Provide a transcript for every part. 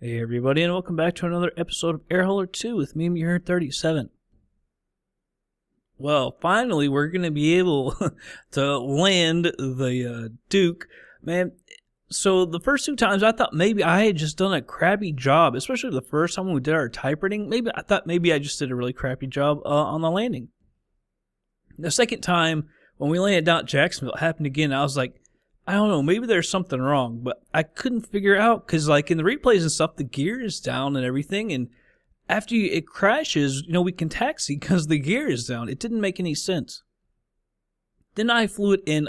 Hey everybody, and welcome back to another episode of Airholer 2 with me, your 37. Well, finally we're going to be able to land the Duke. Man, so the first two times I thought maybe I had just done a crappy job, especially the first time when we did our typewriting. I thought maybe I just did a really crappy job on the landing. The second time when we landed down at Jacksonville, it happened again. I was like, I don't know, maybe there's something wrong, but I couldn't figure out, because like in the replays and stuff, the gear is down and everything, and after it crashes, we can taxi because the gear is down. It didn't make any sense. Then I flew it in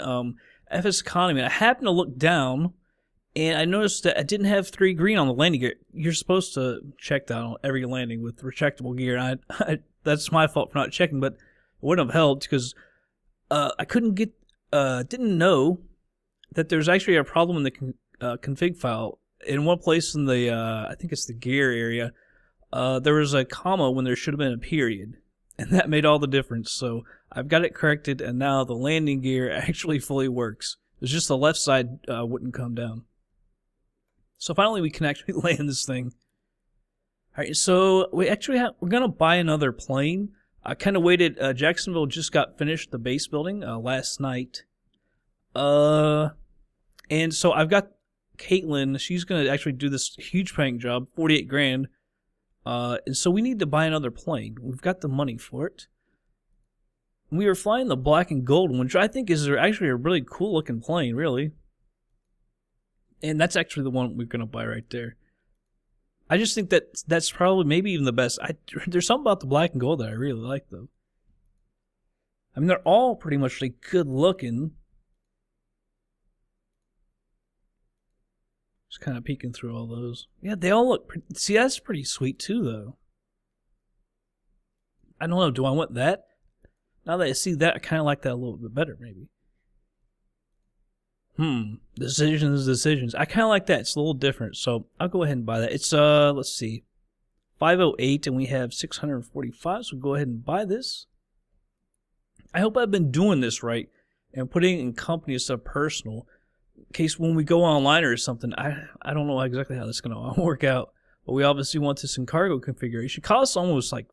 FS Economy, and I happened to look down, and I noticed that I didn't have 3 green on the landing gear. You're supposed to check that on every landing with retractable gear, and that's my fault for not checking, but it wouldn't have helped, because I couldn't get, didn't know that there's actually a problem in the config file. In one place in the, I think it's the gear area, there was a comma when there should have been a period. And that made all the difference. So I've got it corrected, and now the landing gear actually fully works. It's just the left side wouldn't come down. So finally we can actually land this thing. Alright, so we're going to buy another plane. I kind of waited. Jacksonville just got finished, the base building, last night. And so I've got Caitlin. She's going to actually do this huge prank job, 48 grand. And so we need to buy another plane. We've got the money for it. We were flying the black and gold one, which I think is actually a really cool looking plane, really. And that's actually the one we're going to buy right there. I just think that's probably maybe even the best. There's something about the black and gold that I really like, though. I mean, they're all pretty much like good looking. Just kind of peeking through all those. Yeah, they all look pretty. See, that's pretty sweet too, though. I don't know. Do I want that? Now that I see that, I kind of like that a little bit better, maybe. Decisions. I kind of like that. It's a little different, so I'll go ahead and buy that. It's, let's see, 508, and we have 645, so go ahead and buy this. I hope I've been doing this right and putting in company instead of personal. In case when we go online or something, I don't know exactly how that's going to work out. But we obviously want this in cargo configuration. It costs almost like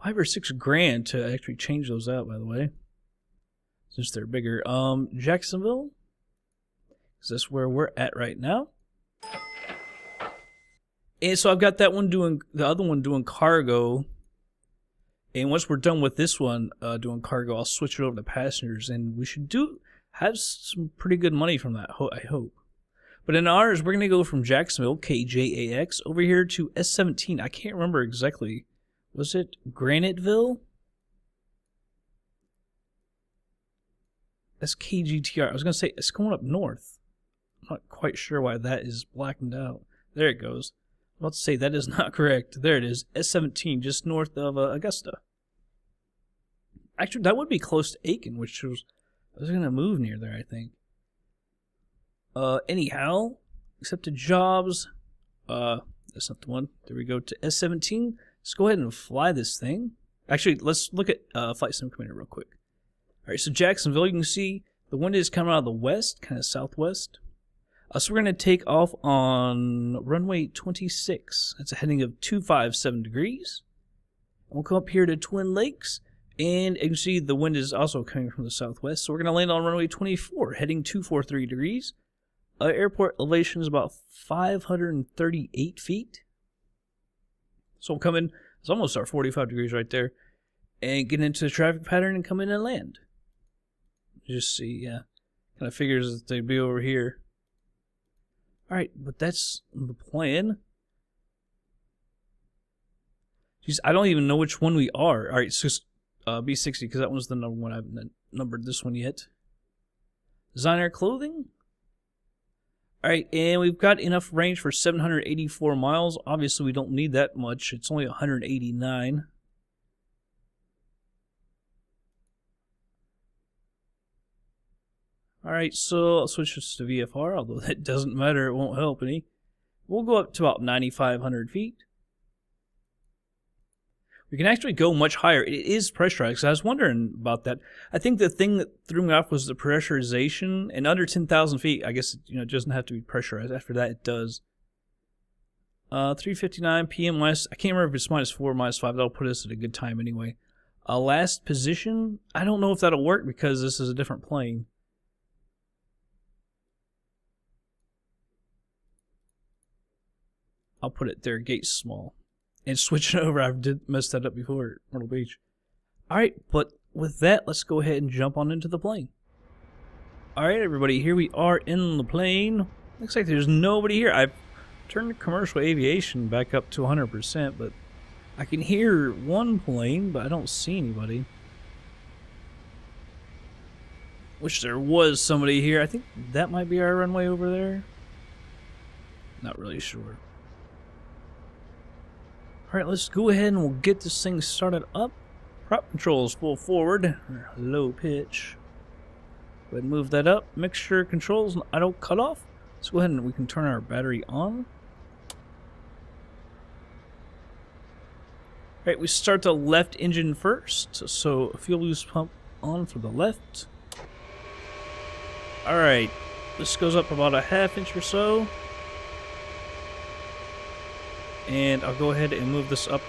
5 or 6 grand to actually change those out, by the way. Since they're bigger. Jacksonville. Because that's where we're at right now. And so I've got that one doing, the other one doing cargo. And once we're done with this one doing cargo, I'll switch it over to passengers. And we should have some pretty good money from that, I hope. But in ours, we're going to go from Jacksonville, KJAX, over here to S17. I can't remember exactly. Was it Graniteville? That's KGTR. I was going to say, it's going up north. I'm not quite sure why that is blackened out. There it goes. I was about to say, that is not correct. There it is. S17, just north of Augusta. Actually, that would be close to Aiken, which was... I was going to move near there, I think. Anyhow, accepted jobs. That's not the one. There we go to S17. Let's go ahead and fly this thing. Actually, let's look at Flight Sim Commander real quick. Alright, so Jacksonville, you can see the wind is coming out of the west, kind of southwest. So we're going to take off on runway 26. That's a heading of 257 degrees. And we'll come up here to Twin Lakes. And you can see the wind is also coming from the southwest. So we're going to land on runway 24, heading 243 degrees. Airport elevation is about 538 feet. So we'll come in, it's almost our 45 degrees right there. And get into the traffic pattern and come in and land. Just see, yeah. Kind of figures that they'd be over here. Alright, but that's the plan. Jeez, I don't even know which one we are. Alright, so B60, because that one's the number one. I haven't numbered this one yet. Designer clothing. Alright, and we've got enough range for 784 miles. Obviously, we don't need that much. It's only 189. Alright, so I'll switch this to VFR, although that doesn't matter. It won't help any. We'll go up to about 9,500 feet. We can actually go much higher. It is pressurized. I was wondering about that. I think the thing that threw me off was the pressurization. And under 10,000 feet, I guess it doesn't have to be pressurized. After that, it does. 3:59 p.m. minus. I can't remember if it's -4 or -5. That'll put us at a good time anyway. Last position. I don't know if that'll work because this is a different plane. I'll put it there, gate small, and switch it over. I did mess that up before at Myrtle Beach. All right, but with that, let's go ahead and jump on into the plane. All right, everybody, here we are in the plane. Looks like there's nobody here. I've turned the commercial aviation back up to 100%, but I can hear one plane, but I don't see anybody. Wish there was somebody here. I think that might be our runway over there. Not really sure. All right, let's go ahead and we'll get this thing started up. Prop controls full forward, low pitch. Go ahead and move that up. Mixture controls auto cutoff. Let's go ahead and we can turn our battery on. All right, we start the left engine first. So fuel boost pump on for the left. All right, this goes up about a ½ inch or so. And I'll go ahead and move this up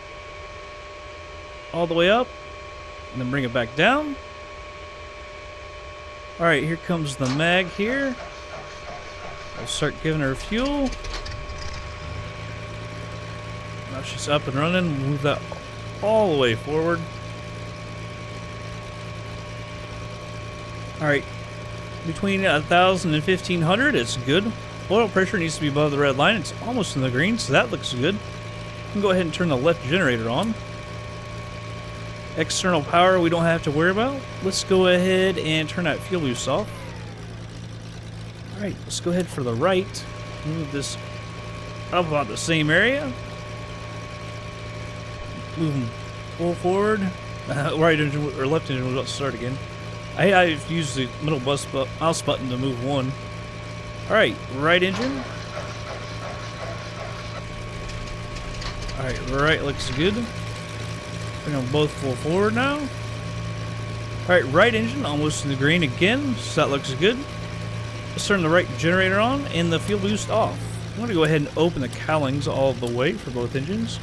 all the way up and then bring it back down. All right, here comes the mag here. I'll start giving her fuel. Now she's up and running. Move that all the way forward. All right, between 1,000 and 1,500, it's good. Oil pressure needs to be above the red line. It's almost in the green, so that looks good. We can go ahead and turn the left generator on. External power we don't have to worry about. Let's go ahead and turn that fuel boost off. Alright, let's go ahead for the right. Move this up about the same area. Moving full forward. Right engine or left engine was about to start again. I've used the middle mouse button to move one. Alright, right engine. Alright, right looks good. Bring them both full forward now. Alright, right engine almost in the green again, so that looks good. Let's turn the right generator on and the fuel boost off. I'm going to go ahead and open the cowlings all the way for both engines.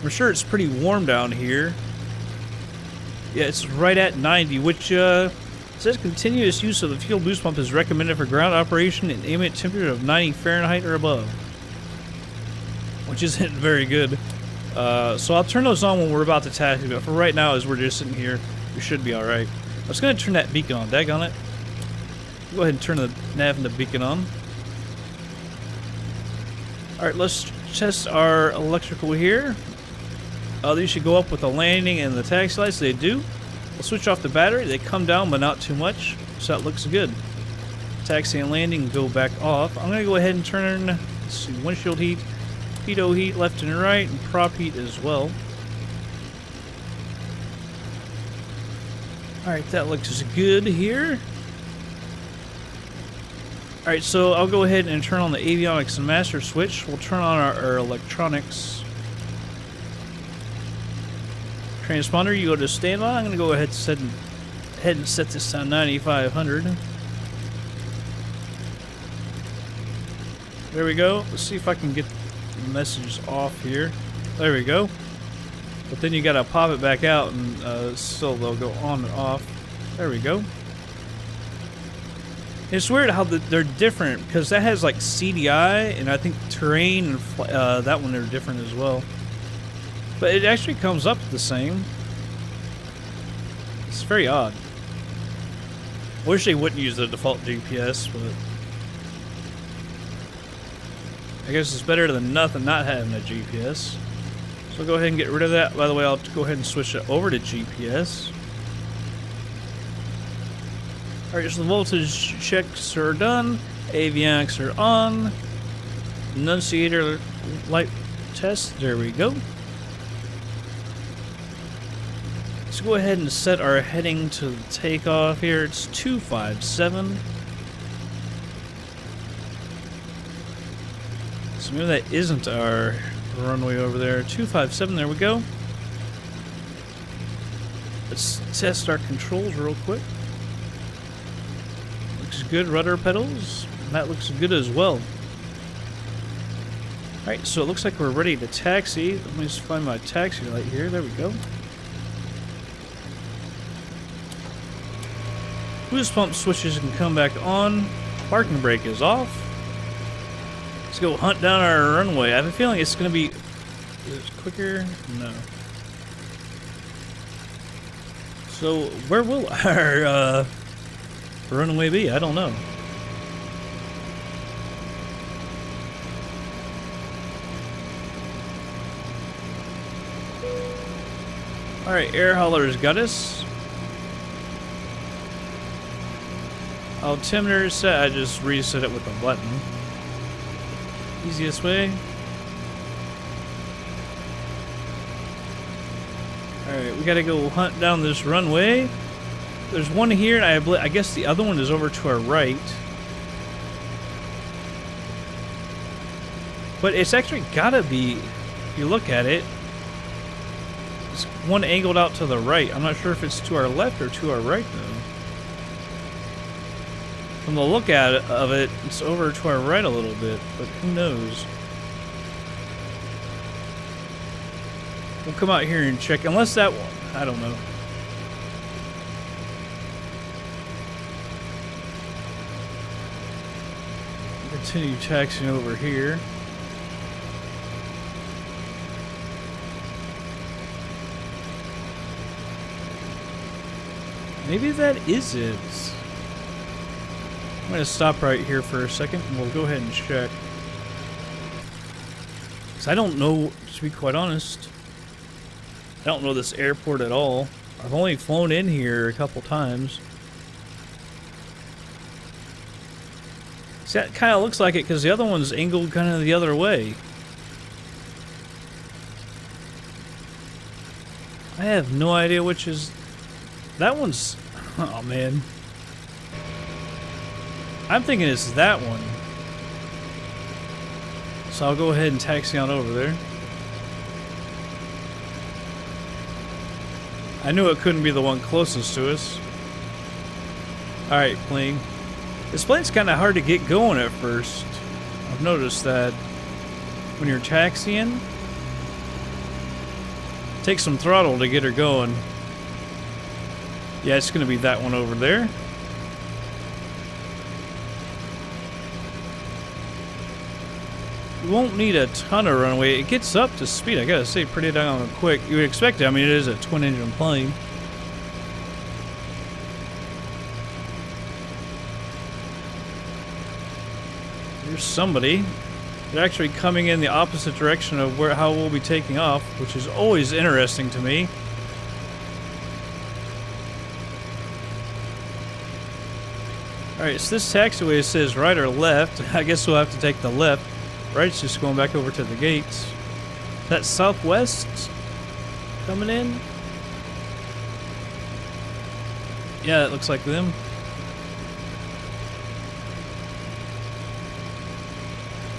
I'm sure it's pretty warm down here. Yeah, it's right at 90, which says continuous use of the fuel boost pump is recommended for ground operation and ambient temperature of 90 Fahrenheit or above, which isn't very good. So I'll turn those on when we're about to taxi, but for right now, as we're just sitting here, we should be all right. I was going to turn that beacon on. Daggone it. Go ahead and turn the nav and the beacon on. All right, let's test our electrical here. These should go up with the landing and the taxi lights. They do. We'll switch off the battery. They come down, but not too much, so that looks good. Taxi and landing go back off. I'm going to go ahead and turn, let's see, windshield heat, pitot heat left and right, and prop heat as well. Alright, that looks good here. Alright, so I'll go ahead and turn on the avionics and master switch. We'll turn on our electronics. Transponder, you go to standby. I'm going to go ahead and set this to 9,500. There we go. Let's see if I can get the message off here. There we go. But then you got to pop it back out, and still they'll go on and off. There we go. It's weird how they're different, because that has like CDI, and I think terrain and that one are different as well. But it actually comes up the same. It's very odd. Wish they wouldn't use the default GPS, but I guess it's better than nothing not having a GPS. So I'll go ahead and get rid of that. By the way, I'll go ahead and switch it over to GPS. Alright, so the voltage checks are done. Avionics are on. Annunciator light test. There we go. Let's go ahead and set our heading to the takeoff here. It's 257. So maybe that isn't our runway over there. 257, there we go. Let's test our controls real quick. Looks good. Rudder pedals. That looks good as well. Alright, so it looks like we're ready to taxi. Let me just find my taxi light here. There we go. Boost pump switches can come back on. Parking brake is off. Let's go hunt down our runway. I have a feeling it's going to be... Is it quicker? No. So, where will our runway be? I don't know. Alright, air hauler's got us. Altimeter set, I just reset it with a button. Easiest way. Alright, we gotta go hunt down this runway. There's one here, and I guess the other one is over to our right. But it's actually gotta be, if you look at it, it's one angled out to the right. I'm not sure if it's to our left or to our right, though. From the look at it, of it, it's over to our right a little bit, but who knows? We'll come out here and check, unless that one, I don't know. Continue taxiing over here. Maybe that is it. I'm going to stop right here for a second and we'll go ahead and check. Because I don't know, to be quite honest. I don't know this airport at all. I've only flown in here a couple times. See, that kind of looks like it because the other one's angled kind of the other way. I have no idea which is... That one's... Oh, man. I'm thinking it's that one. So I'll go ahead and taxi on over there. I knew it couldn't be the one closest to us. Alright, plane. This plane's kind of hard to get going at first. I've noticed that when you're taxiing, it takes some throttle to get her going. Yeah, it's going to be that one over there. You won't need a ton of runway. It gets up to speed, I gotta say, pretty doggone quick. You would expect it. I mean, it is a twin-engine plane. There's somebody. They're actually coming in the opposite direction of how we'll be taking off, which is always interesting to me. Alright, so this taxiway says right or left. I guess we'll have to take the left. Right's just going back over to the gates. Is that Southwest coming in? Yeah, it looks like them.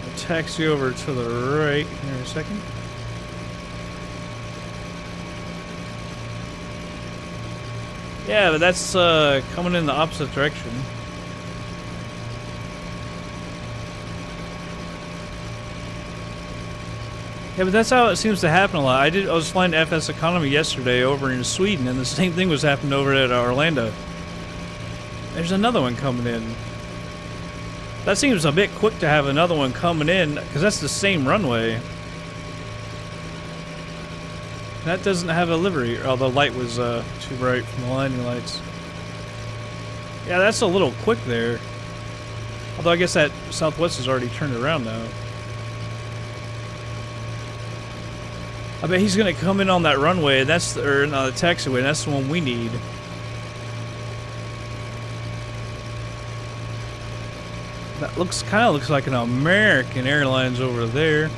We'll taxi over to the right here in a second. Yeah, but that's coming in the opposite direction. Yeah, but that's how it seems to happen a lot. I was flying FS Economy yesterday over in Sweden, and the same thing was happening over at Orlando. There's another one coming in. That seems a bit quick to have another one coming in, because that's the same runway. That doesn't have a livery, although the light was too bright from the landing lights. Yeah, that's a little quick there. Although I guess that Southwest has already turned around now. I bet he's going to come in on that runway, and that's the, or no, the taxiway, and that's the one we need. That kind of looks like an American Airlines over there.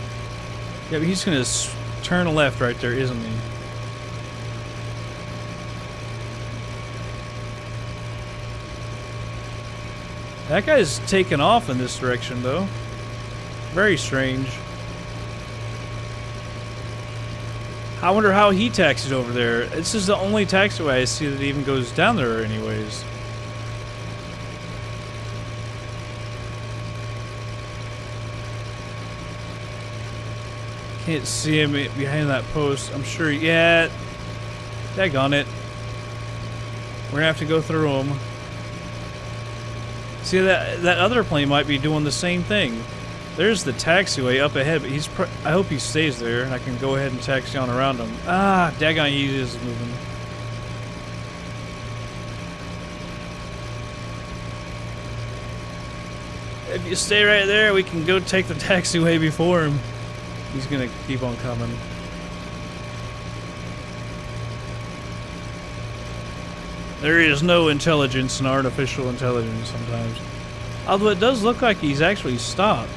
Yeah, but he's going to turn left right there, isn't he? That guy's taking off in this direction, though. Very strange. I wonder how he taxis over there. This is the only taxiway I see that even goes down there anyways. Can't see him behind that post. I'm sure. Yeah. Daggone it. We're gonna have to go through him. See, that other plane might be doing the same thing. There's the taxiway up ahead, but I hope he stays there, and I can go ahead and taxi on around him. Ah, daggone, he is moving. If you stay right there, we can go take the taxiway before him. He's gonna keep on coming. There is no intelligence in artificial intelligence sometimes. Although it does look like he's actually stopped.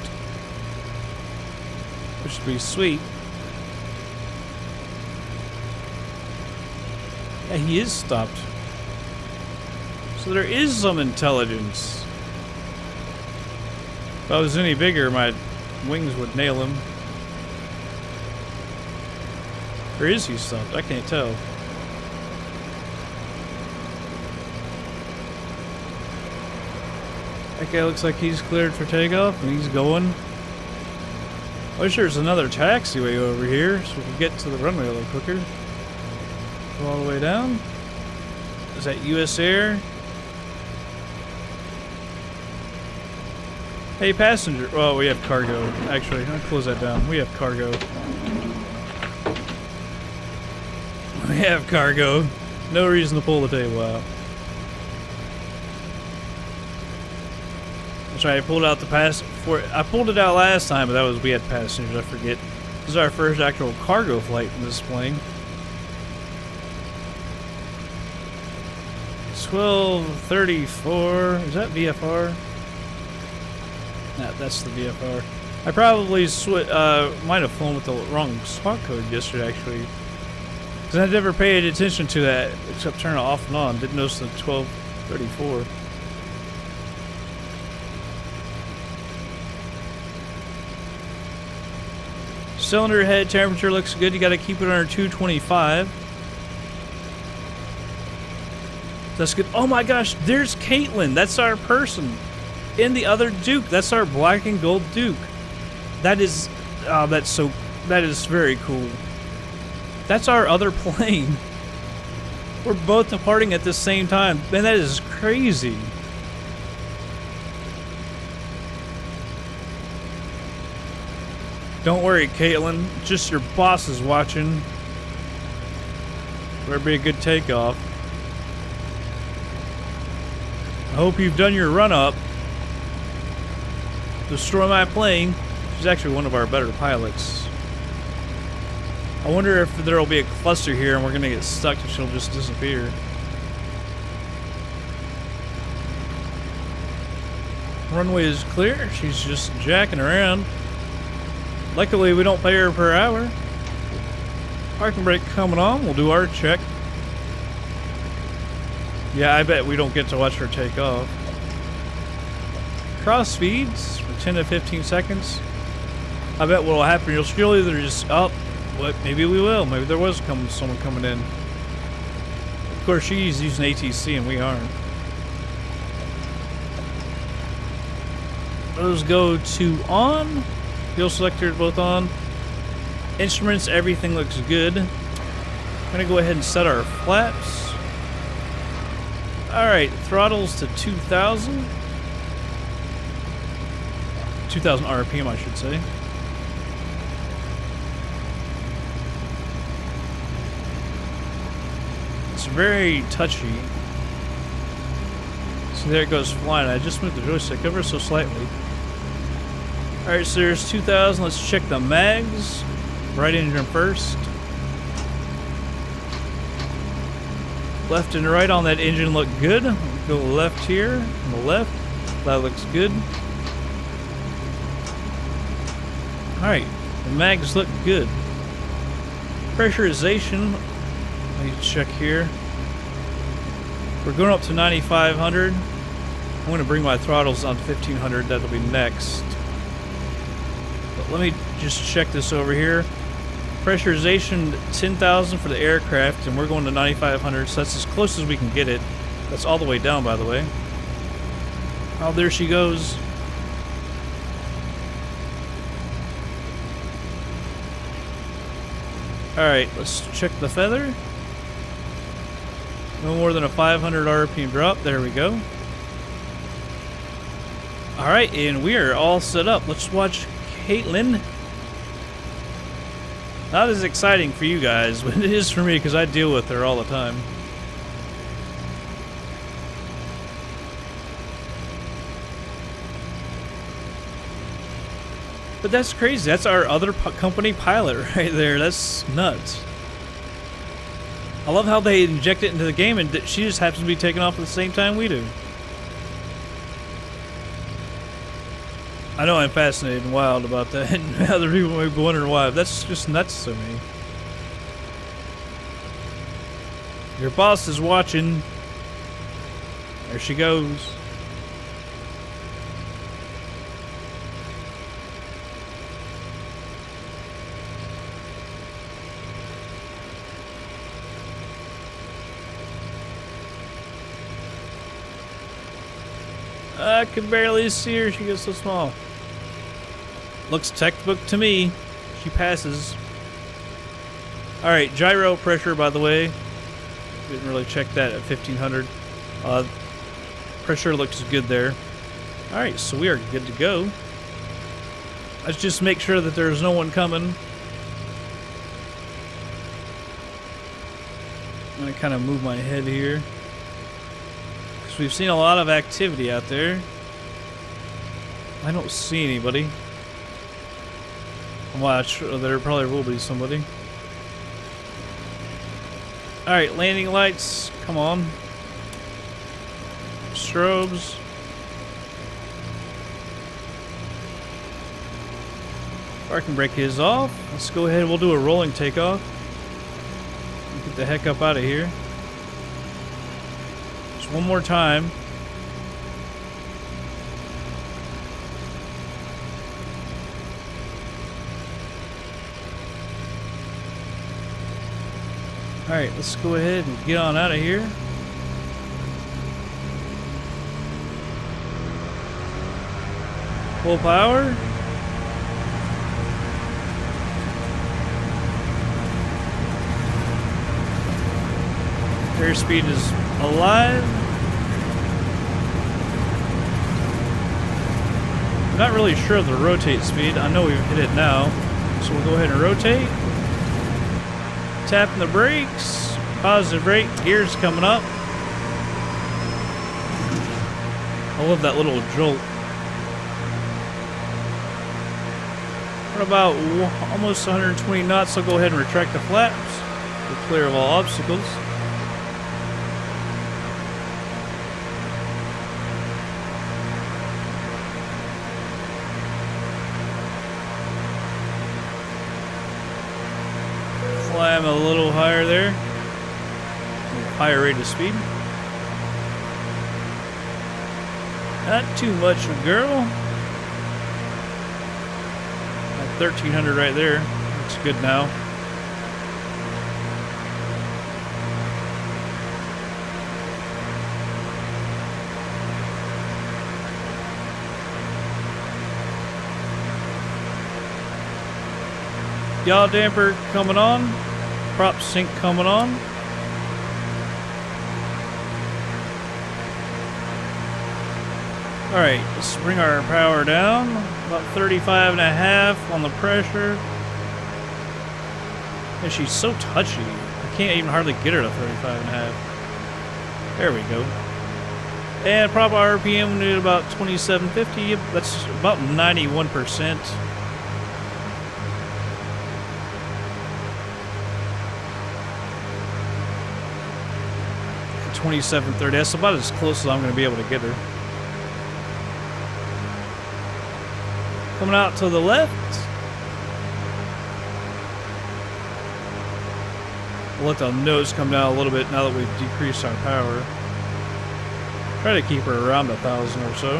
Which would be sweet. Yeah, he is stopped. So there is some intelligence. If I was any bigger, my wings would nail him. Or is he stopped? I can't tell. That guy looks like he's cleared for takeoff, and he's going. I wish there was another taxiway over here, so we could get to the runway a little quicker. Go all the way down. Is that US Air? Hey, passenger. Well, we have cargo. Actually, I'll close that down. We have cargo. We have cargo. No reason to pull the table out. That's right, I pulled out the I pulled it out last time, but that was we had passengers, I forget. This is our first actual cargo flight in this plane. 1234. Is that VFR? Nah, that's the VFR. I probably might have flown with the wrong spot code yesterday, actually. Because I never paid attention to that, except turn it off and on. Didn't notice the 1234. Cylinder head temperature looks good. You got to keep it under 225. That's good. Oh my gosh, there's Caitlin. That's our person. In the other Duke. That's our black and gold Duke. That is, that is very cool. That's our other plane. We're both departing at the same time. Man, that is crazy. Don't worry, Caitlin. Just your boss is watching. Better be a good takeoff. I hope you've done your run-up. Destroy my plane. She's actually one of our better pilots. I wonder if there will be a cluster here and we're going to get stuck and she'll just disappear. Runway is clear. She's just jacking around. Luckily, we don't pay her per hour. Parking brake coming on. We'll do our check. Yeah, I bet we don't get to watch her take off. Cross speeds for 10 to 15 seconds. I bet what will happen, you'll either just, oh, what? Maybe we will. Maybe there was someone coming in. Of course, she's using ATC and we aren't. Those go to on. Fuel selector both on. Instruments, everything looks good. I'm gonna go ahead and set our flaps. Alright, throttles to 2,000. 2,000 RPM, I should say. It's very touchy. So there it goes flying. I just moved the joystick ever so slightly. Alright, so there's 2,000. Let's check the mags. Right engine first. Left and right on that engine look good. Go left here, on the left. That looks good. Alright, the mags look good. Pressurization. Let me check here. We're going up to 9,500. I'm going to bring my throttles on to 1,500. That'll be next. But let me just check this over here. Pressurization 10,000 for the aircraft, and we're going to 9,500, so that's as close as we can get it. That's all the way down, by the way. Oh, there she goes. Alright, let's check the feather. No more than a 500 RPM drop. There we go. Alright, and we are all set up. Let's watch Caitlin. Not as exciting for you guys, but it is for me because I deal with her all the time. But that's crazy. That's our other company pilot right there. That's nuts. I love how they inject it into the game and she just happens to be taking off at the same time we do. I know I'm fascinated and wild about that, and other people may be wondering why. But that's just nuts to me. Your boss is watching. There she goes. I can barely see her. She gets so small. Looks textbook to me. She passes. Alright, gyro pressure, by the way. Didn't really check that at 1500. Pressure looks good there. Alright, so we are good to go. Let's just make sure that there's no one coming. I'm going to kind of move my head here. Because we've seen a lot of activity out there. I don't see anybody. Watch, there probably will be somebody. Alright, landing lights, come on. Strobes. If I can break his off, let's go ahead and we'll do a rolling takeoff. Get the heck up out of here. Just one more time. Alright, let's go ahead and get on out of here. Full power. Airspeed is alive. I'm not really sure of the rotate speed. I know we've hit it now. So we'll go ahead and rotate. Tapping the brakes, positive brake, gears coming up. I love that little jolt. We're about almost 120 knots. I'll go ahead and retract the flaps. We're clear of all obstacles. Climb a little higher there. A little higher rate of speed. Not too much, girl. At 1300 right there. Looks good now. Yaw damper coming on. Prop sync coming on. Alright, let's bring our power down. About 35.5 on the pressure. And she's so touchy. I can't even hardly get her to 35.5. There we go. And prop RPM we need about 2750. That's about 91%. 2730. That's about as close as I'm going to be able to get her. Coming out to the left. We'll let the nose come down a little bit now that we've decreased our power. Try to keep her around 1,000 or so.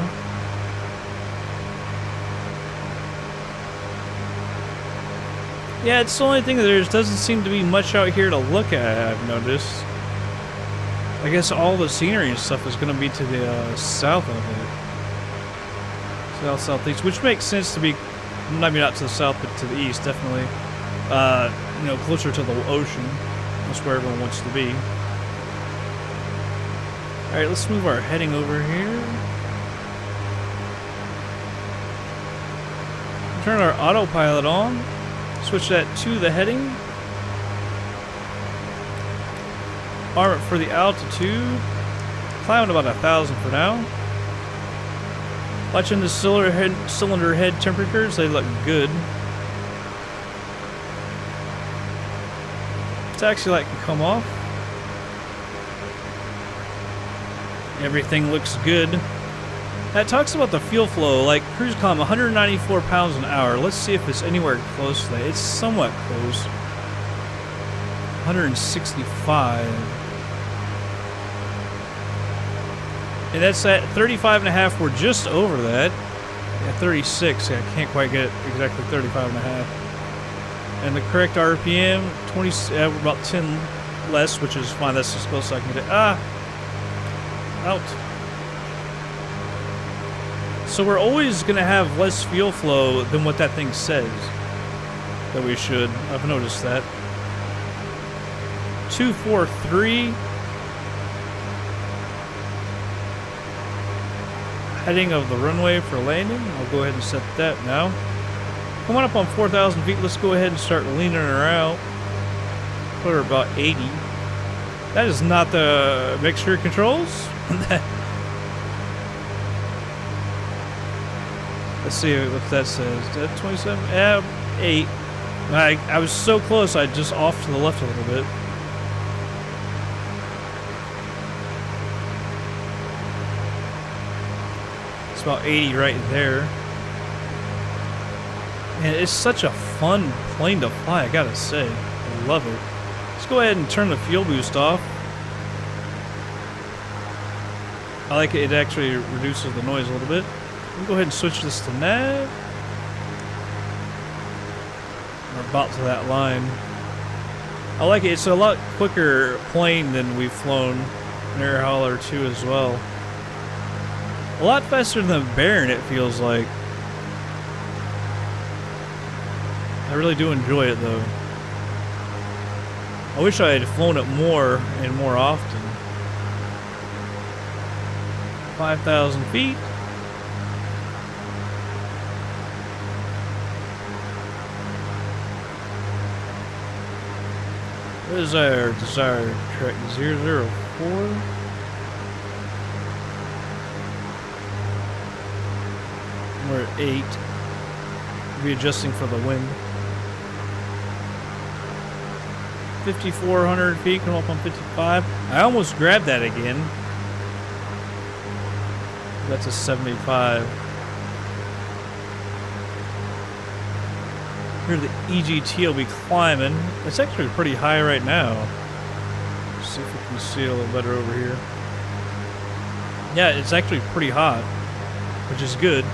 Yeah, it's the only thing that there doesn't seem to be much out here to look at, I've noticed. I guess all the scenery and stuff is going to be to the south of it. South, southeast, which makes sense to be, maybe not to the south, but to the east, definitely. you know, closer to the ocean. That's where everyone wants to be. Alright, let's move our heading over here. Turn our autopilot on. Switch that to the heading. Arm it for the altitude. Climb at about 1,000 for now. Watching the cylinder head temperatures, they look good. Taxi light can come off. Everything looks good. That talks about the fuel flow, like cruise column 194 pounds an hour. Let's see if it's anywhere close to that. It's somewhat close. 165. And that's at 35.5. We're just over that. At 36. Yeah, I can't quite get it exactly 35.5. And the correct RPM, 20. We're about 10 less, which is fine. That's as close as I can get it. Out. So we're always going to have less fuel flow than what that thing says that we should. I've noticed that. 243. Heading of the runway for landing. I'll go ahead and set that now. Coming up on 4,000 feet, let's go ahead and start leaning her out. Put her about 80. That is not the mixture controls. Let's see what that says. Is that 27? Yeah, 8. I was so close, I just off to the left a little bit. It's about 80 right there. And it's such a fun plane to fly, I gotta say. I love it. Let's go ahead and turn the fuel boost off. I like it, it actually reduces the noise a little bit. We'll go ahead and switch this to nav. We're about to that line. I like it, it's a lot quicker plane than we've flown an air hauler 2 as well. A lot faster than the Baron, it feels like. I really do enjoy it though. I wish I had flown it more and more often. 5,000 feet. What is our desired track? 004. We're at 8. We'll be adjusting for the wind. 5,400 feet, come up on 55. I almost grabbed that again. That's a 75. Here the EGT will be climbing. It's actually pretty high right now. Let's see if we can see a little better over here. Yeah, it's actually pretty hot, which is good.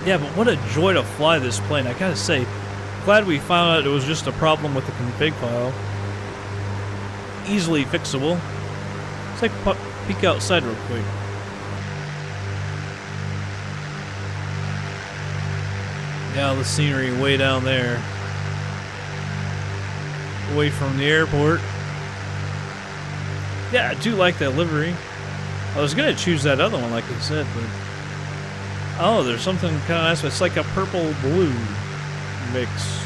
Yeah, but what a joy to fly this plane. I gotta say, glad we found out it was just a problem with the config file. Easily fixable. Let's take a peek outside real quick. Yeah, the scenery way down there. Away from the airport. Yeah, I do like that livery. I was gonna choose that other one like I said, but... Oh, there's something kind of nice. It's like a purple-blue mix.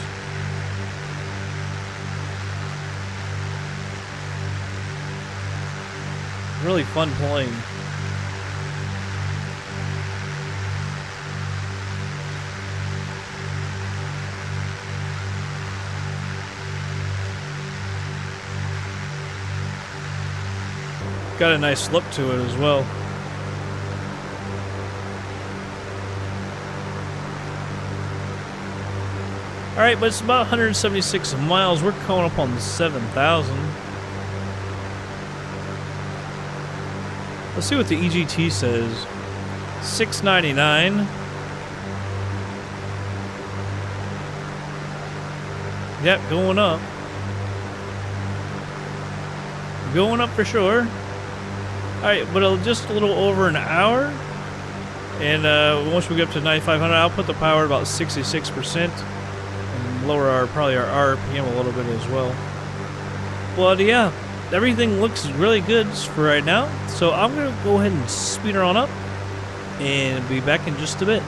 Really fun plane. Got a nice look to it as well. Alright, but it's about 176 miles. We're coming up on 7,000. Let's see what the EGT says. 699. Yep, going up. Going up for sure. Alright, but just a little over an hour. And once we get up to 9500, I'll put the power at about 66% and lower probably our RPM a little bit as well. But yeah, everything looks really good for right now. So I'm going to go ahead and speed her on up and be back in just a bit.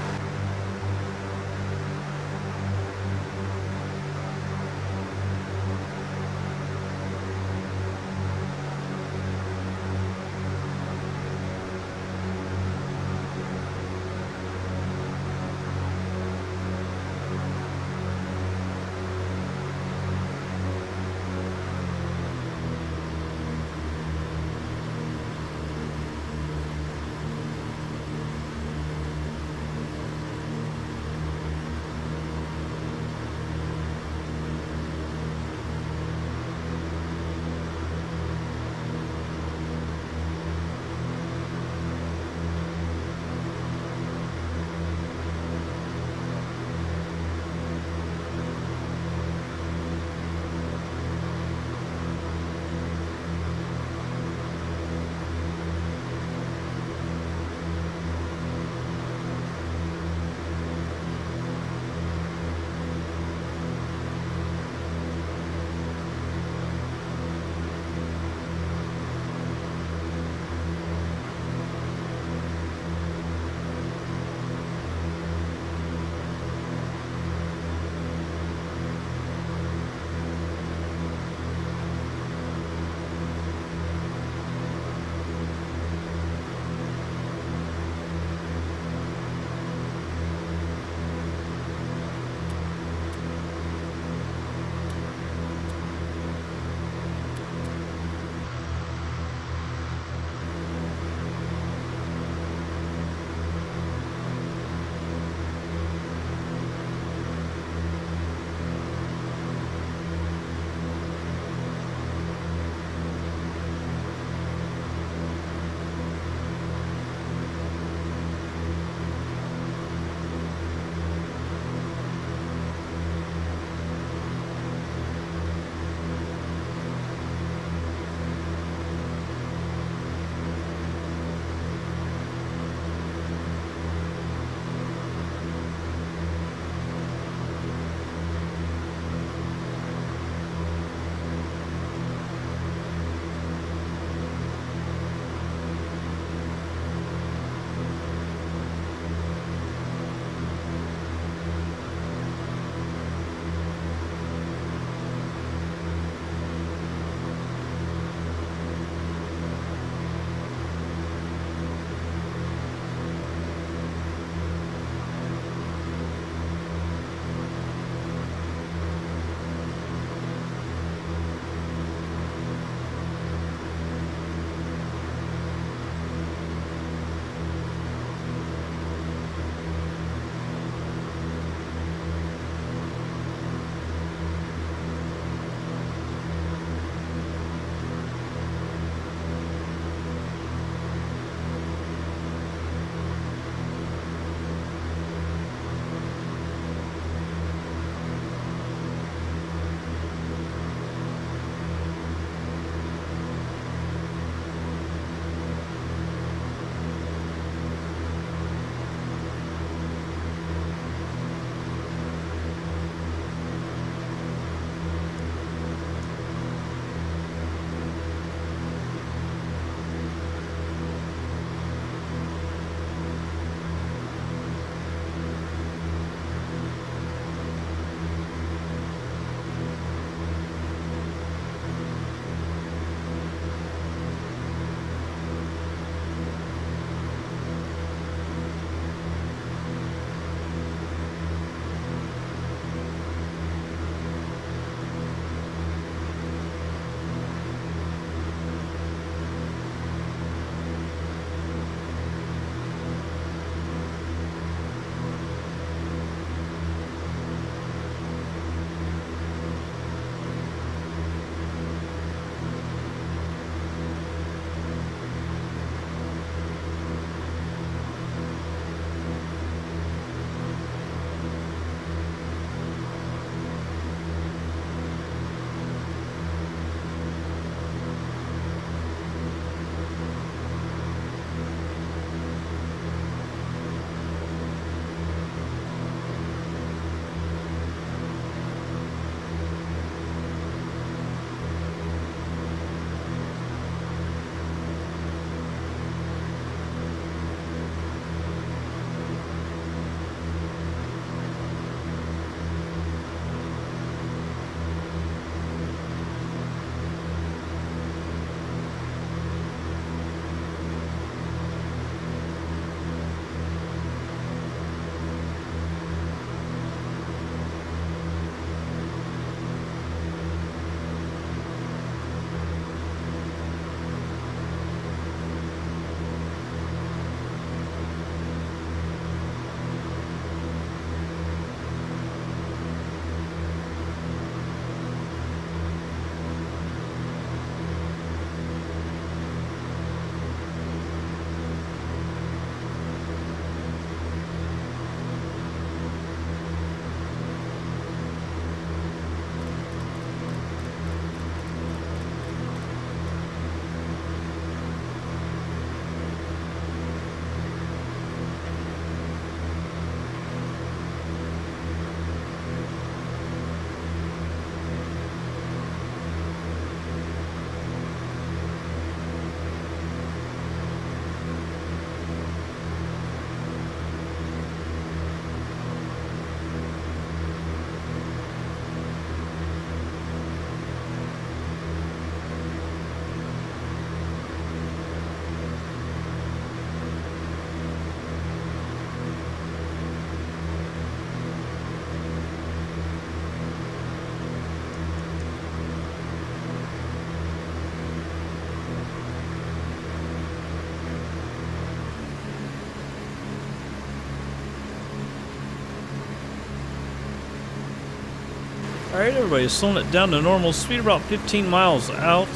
Alright, everybody, slowing it down to normal speed, about 15 miles out.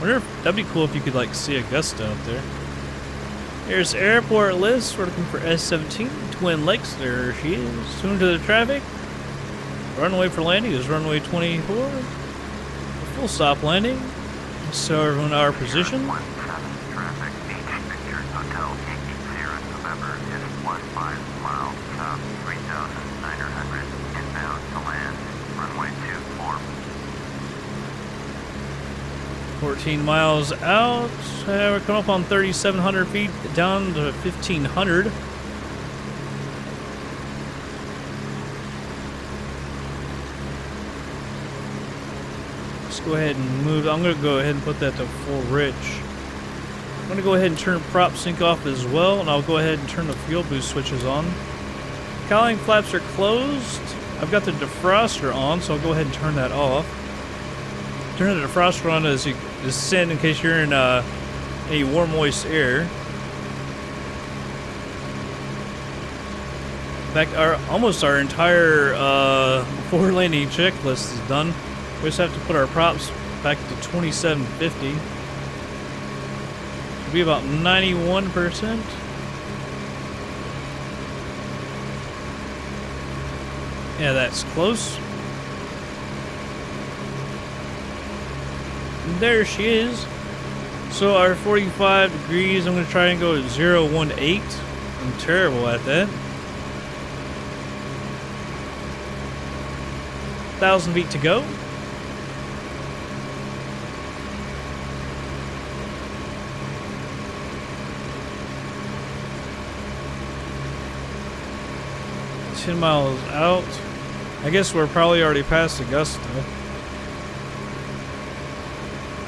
Wonder if that'd be cool if you could like see Augusta out there. Here's airport list. We're looking for S17, Twin Lakes. There she is. Tuned to the traffic. Runway for landing is runway 24. A full stop landing. So everyone our position. Traffic, Victor Hotel, Yankee Sierra, November is 15 miles south, 3,900 inbound to land, runway 24. 14 miles out. We're coming up on 3,700 feet, down to 1,500. Let's go ahead and move. I'm going to go ahead and put that to full rich. I'm going to go ahead and turn prop sync off as well, and I'll go ahead and turn the fuel boost switches on. Cowling flaps are closed. I've got the defroster on, so I'll go ahead and turn that off. Turn the defroster on as you descend in case you're in any warm, moist air. In fact, almost our entire forward landing checklist is done. We just have to put our props back to 2750. Should be about 91%. Yeah, that's close. And there she is. So our 45 degrees, I'm going to try and go at 018. I'm terrible at that. 1,000 feet to go. $10 miles out. I guess we're probably already past Augusta.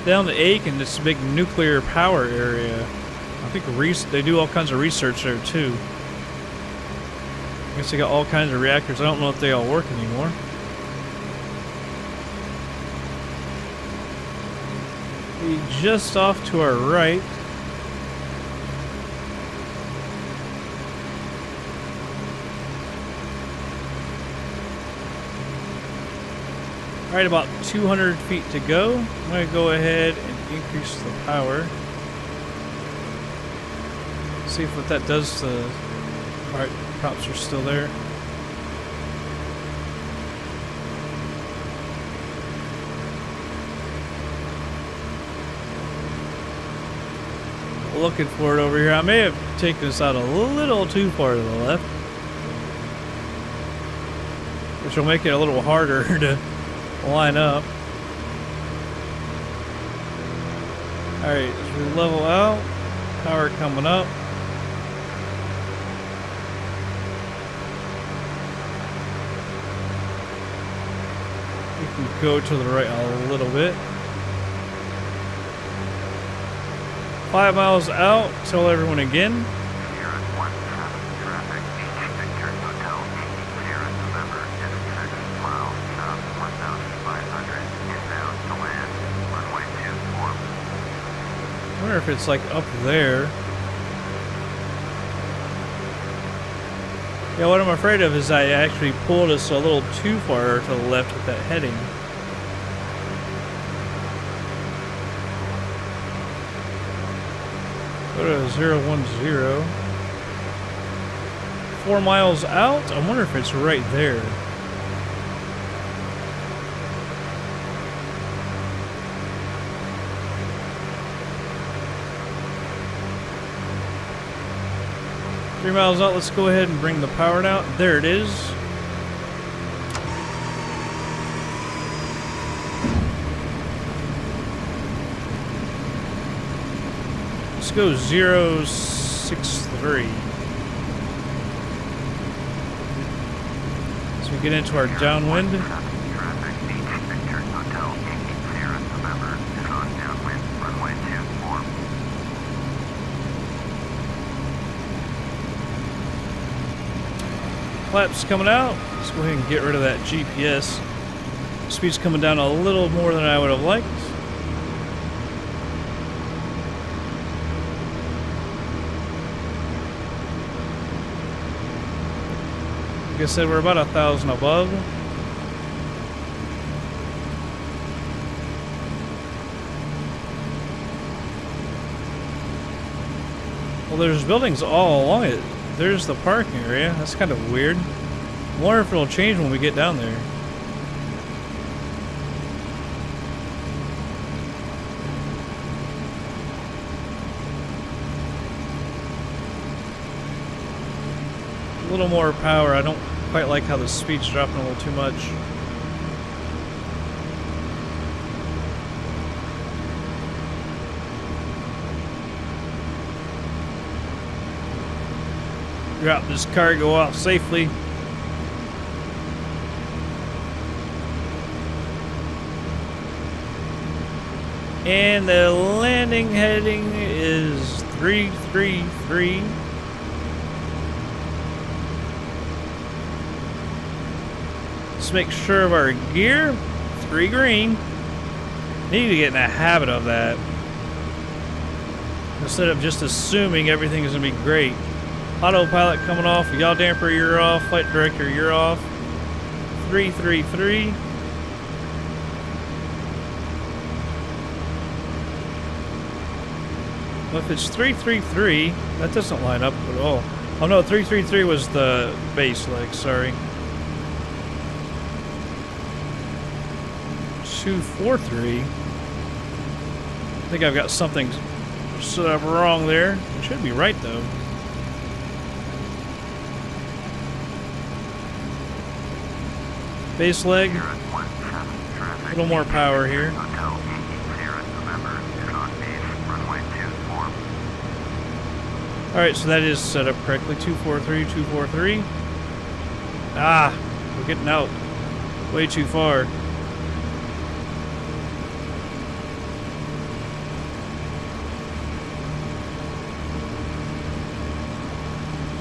Down to Aiken, this big nuclear power area. I think they do all kinds of research there too. I guess they got all kinds of reactors. I don't know if they all work anymore. Just off to our right. Alright, about 200 feet to go. I'm going to go ahead and increase the power. See what that does to... Alright, props are still there. Looking for it over here. I may have taken this out a little too far to the left, which will make it a little harder to line up. Alright, as we level out, power coming up. We can go to the right a little bit. 5 miles out, tell everyone again. I wonder if it's like up there. Yeah, what I'm afraid of is I actually pulled us a little too far to the left with that heading. Go to 010. 4 miles out? I wonder if it's right there. Three miles out, let's go ahead and bring the power down. There it is. Let's go 063. So we get into our downwind. Flaps coming out. Let's go ahead and get rid of that GPS. Speed's coming down a little more than I would have liked. Like I said, we're about 1,000 above. Well, there's buildings all along it. There's the parking area. That's kind of weird. I wonder if it'll change when we get down there. A little more power. I don't quite like how the speed's dropping a little too much. Drop this cargo off safely. And the landing heading is 333. Let's make sure of our gear. 3 green. Need to get in the habit of that. Instead of just assuming everything is going to be great. Autopilot coming off. Yaw damper, you're off. Flight director, you're off. 333. Well, if it's 333, that doesn't line up at all. Oh no, 333 was the base leg, sorry. 243. I think I've got something set up wrong there. It should be right though. Base leg. A little more power here. Alright, so that is set up correctly. 243, 243. Ah, we're getting out way too far.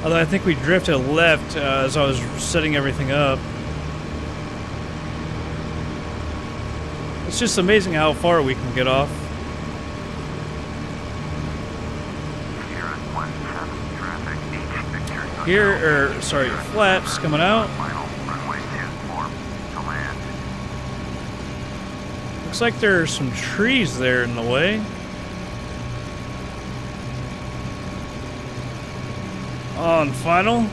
Although I think we drifted left as I was setting everything up. It's just amazing how far we can get off. Here, sorry, flaps coming out. Looks like there are some trees there in the way. On final.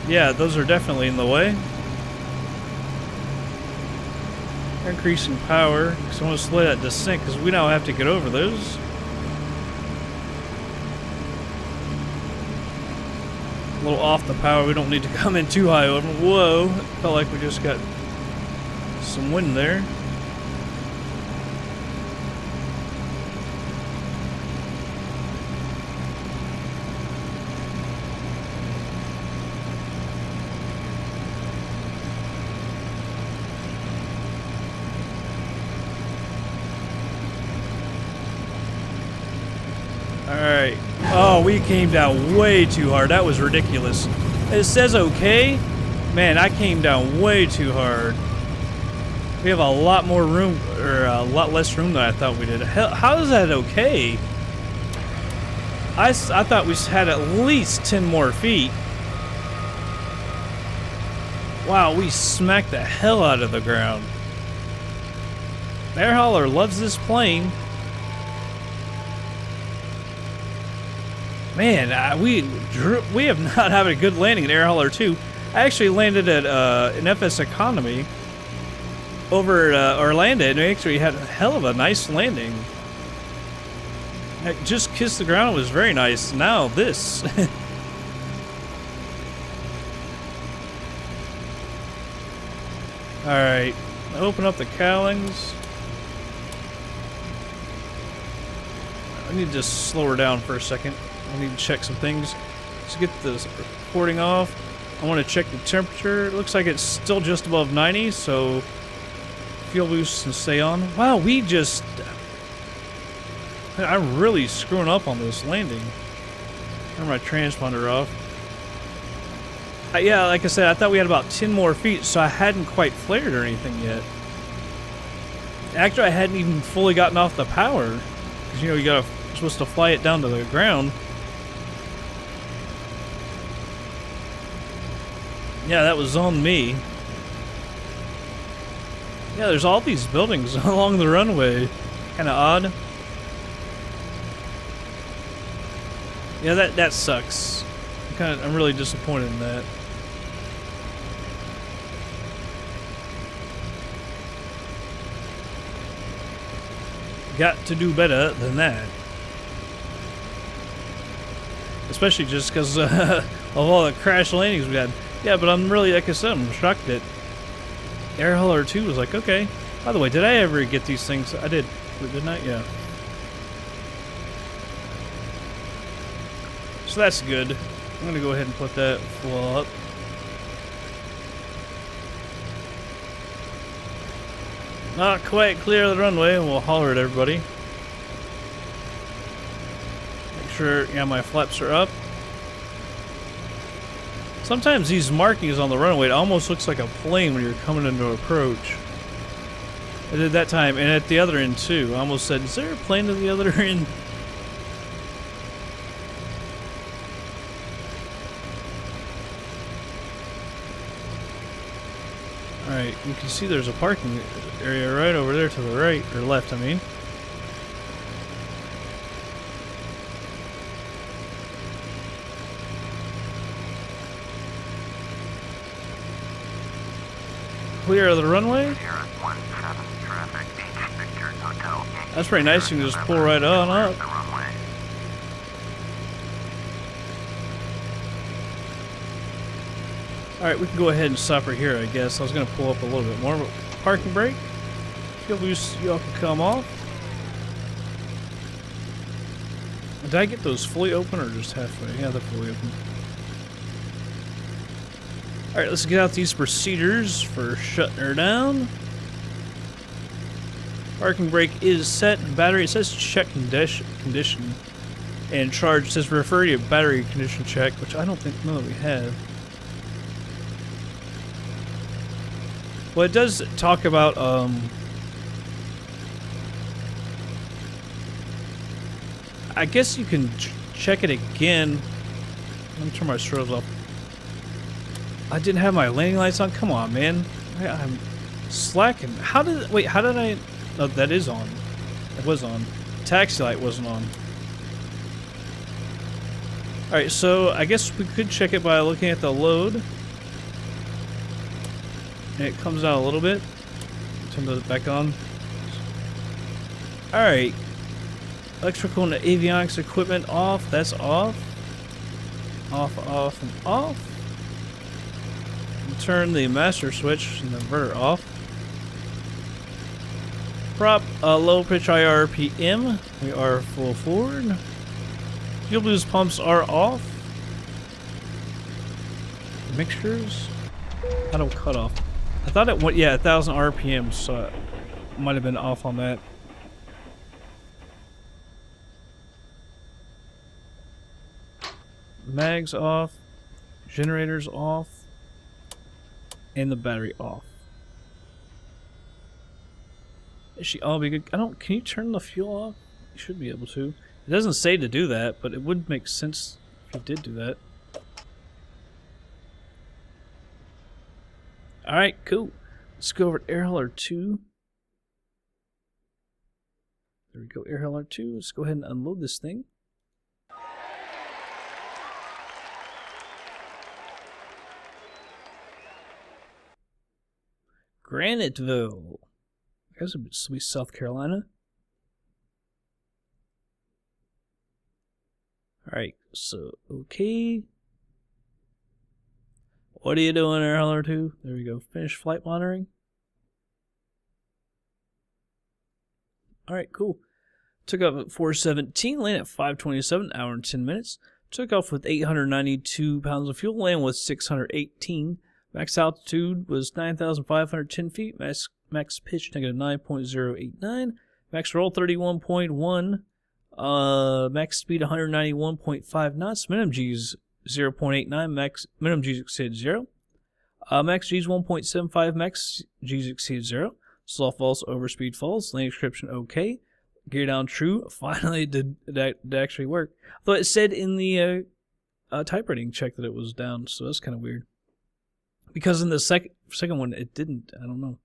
Yeah, those are definitely in the way. Increasing power. So I want to slow that descent because we now have to get over those. A little off the power. We don't need to come in too high over. Whoa. Felt like we just got some wind there. Alright. Oh, we came down way too hard. That was ridiculous. It says okay. Man, I came down way too hard. We have a lot more room, or a lot less room than I thought we did. How is that okay? I thought we had at least 10 more feet. Wow, we smacked the hell out of the ground. The air hauler loves this plane. Man, we have not had a good landing in Air Hauler 2. I actually landed at an FS Economy over at Orlando, and we actually had a hell of a nice landing. I just kissed the ground. It was very nice. Now this. Alright, open up the cowlings. I need to just slow her down for a second. I need to check some things. Let's get this recording off. I want to check the temperature. It looks like it's still just above 90, so fuel boost and stay on. Wow, I'm really screwing up on this landing. Turn my transponder off. Yeah, like I said, I thought we had about 10 more feet, so I hadn't quite flared or anything yet. Actually, I hadn't even fully gotten off the power. Because, you know, you're supposed to fly it down to the ground. Yeah, that was on me. Yeah, there's all these buildings along the runway. Kind of odd. Yeah, that sucks. I'm really disappointed in that. Got to do better than that. Especially just because of all the crash landings we had. Yeah, but I'm really, like I said, I'm shocked that Air Hauler 2 was like, okay. By the way, did I ever get these things? I did. Didn't I? Yeah. So that's good. I'm going to go ahead and put that full up. Not quite clear of the runway, and we'll holler at everybody. Make sure, yeah, my flaps are up. Sometimes these markings on the runway, it almost looks like a plane when you're coming into approach. I did that time, and at the other end too. I almost said, is there a plane at the other end? Alright, you can see there's a parking area right over there to the right, or left, I mean. Clear of the runway. That's pretty nice, you can just pull right on up. Alright, we can go ahead and stop right here, I guess. I was going to pull up a little bit more, but parking brake. Feel loose, y'all can come off. Did I get those fully open or just halfway? Yeah, they're fully open. Alright, let's get out these procedures for shutting her down. Parking brake is set. Battery, it says check condition. And charge, it says refer to battery condition check, which I don't know that we have. Well, it does talk about, I guess you can check it again. Let me turn my strobes off. I didn't have my landing lights on. Come on, man. I'm slacking. Wait, how did I? Oh, that is on. It was on. Taxi light wasn't on. Alright, so I guess we could check it by looking at the load. And it comes out a little bit. Turn it back on. Alright. Electrical and avionics equipment off. That's off. Off, off, and off. Turn the master switch and the inverter off. Prop low pitch IRPM. We are full forward. Fuel boost pumps are off. Mixtures. Auto cutoff. I thought it went, yeah, 1,000 RPM, so it might have been off on that. Mags off. Generators off. And the battery off. It should all be good. Can you turn the fuel off? You should be able to. It doesn't say to do that, but it would make sense if you did do that. Alright, cool. Let's go over to Air Hauler 2. There we go, Air Hauler 2. Let's go ahead and unload this thing. Graniteville. I guess it'd be South Carolina. Alright, so, okay. What are you doing, Air Hauler 2? There we go. Finish flight monitoring. Alright, cool. Took off at 4:17, landed at 5:27, hour and 10 minutes. Took off with 892 pounds of fuel, landed with 618. Max altitude was 9,510 feet. Max pitch negative 9.089. Max roll 31.1. Max speed 191.5 knots. Minimum G's 0.89. Minimum G's exceeded 0. Max G's 1.75. Max G's exceeded 0. Soft false, overspeed false. Lane description okay. Gear down true. Finally, it did actually work. Though it said in the type rating check that it was down, so that's kind of weird. Because in the second one, it didn't. I don't know.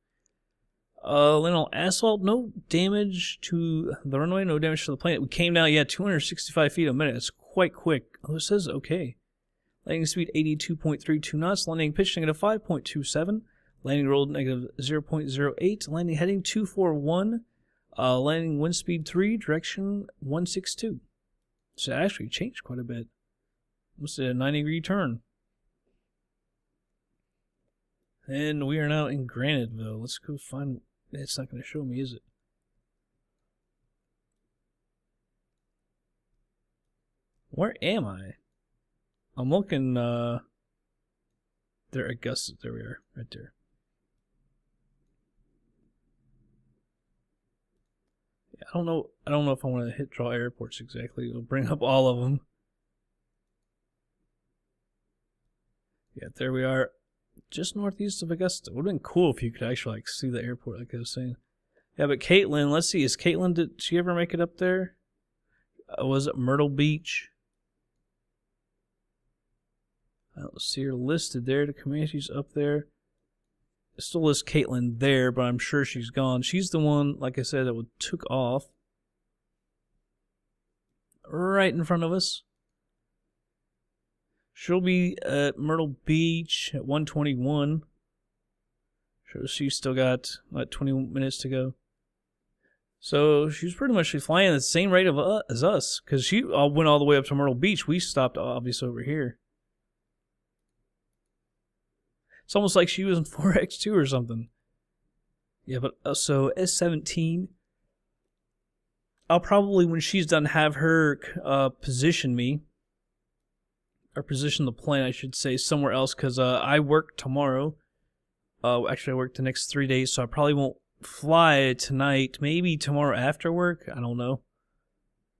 Land on asphalt, no damage to the runway, no damage to the plane. We came down, yeah, 265 feet a minute. It's quite quick. Oh, it says okay. Landing speed 82.32 knots. Landing pitch negative 5.27. Landing roll negative 0.08. Landing heading 241. Landing wind speed 3. Direction 162. So it actually changed quite a bit. Almost a 90-degree turn. And we are now in Graniteville. Let's go find... It's not going to show me, is it? Where am I? I'm looking, there, Augusta. There we are, right there. Yeah, I don't know if I want to hit draw airports exactly. It'll bring up all of them. Yeah, there we are. Just northeast of Augusta. It would have been cool if you could actually like see the airport, like I was saying. Yeah, but Caitlin, let's see. Is Caitlin, did she ever make it up there? Was it Myrtle Beach? I don't see her listed there. The Comanche's up there. It still lists Caitlin there, but I'm sure she's gone. She's the one, like I said, that took off. Right in front of us. She'll be at Myrtle Beach at 1:21. So she's still got like 20 minutes to go. So she's pretty much flying at the same rate as us, because she went all the way up to Myrtle Beach. We stopped obviously over here. It's almost like she was in 4X2 or something. Yeah, but so S17. I'll probably, when she's done, have her position me. Or position the plane, I should say, somewhere else, because I work tomorrow. Actually, I work the next 3 days, so I probably won't fly tonight. Maybe tomorrow after work. I don't know.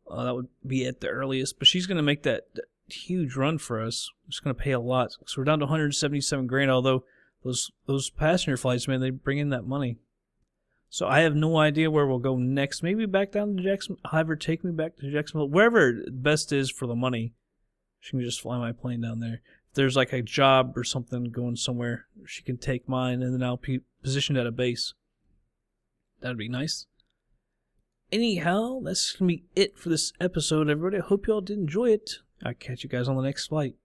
That would be at the earliest. But she's going to make that huge run for us. It's going to pay a lot. So we're down to 177 grand, although those passenger flights, man, they bring in that money. So I have no idea where we'll go next. Maybe back down to Jacksonville. Have her take me back to Jacksonville. Wherever the best is for the money. She can just fly my plane down there. If there's like a job or something going somewhere, she can take mine, and then I'll be positioned at a base. That'd be nice. Anyhow, that's going to be it for this episode, everybody. I hope you all did enjoy it. I'll catch you guys on the next flight.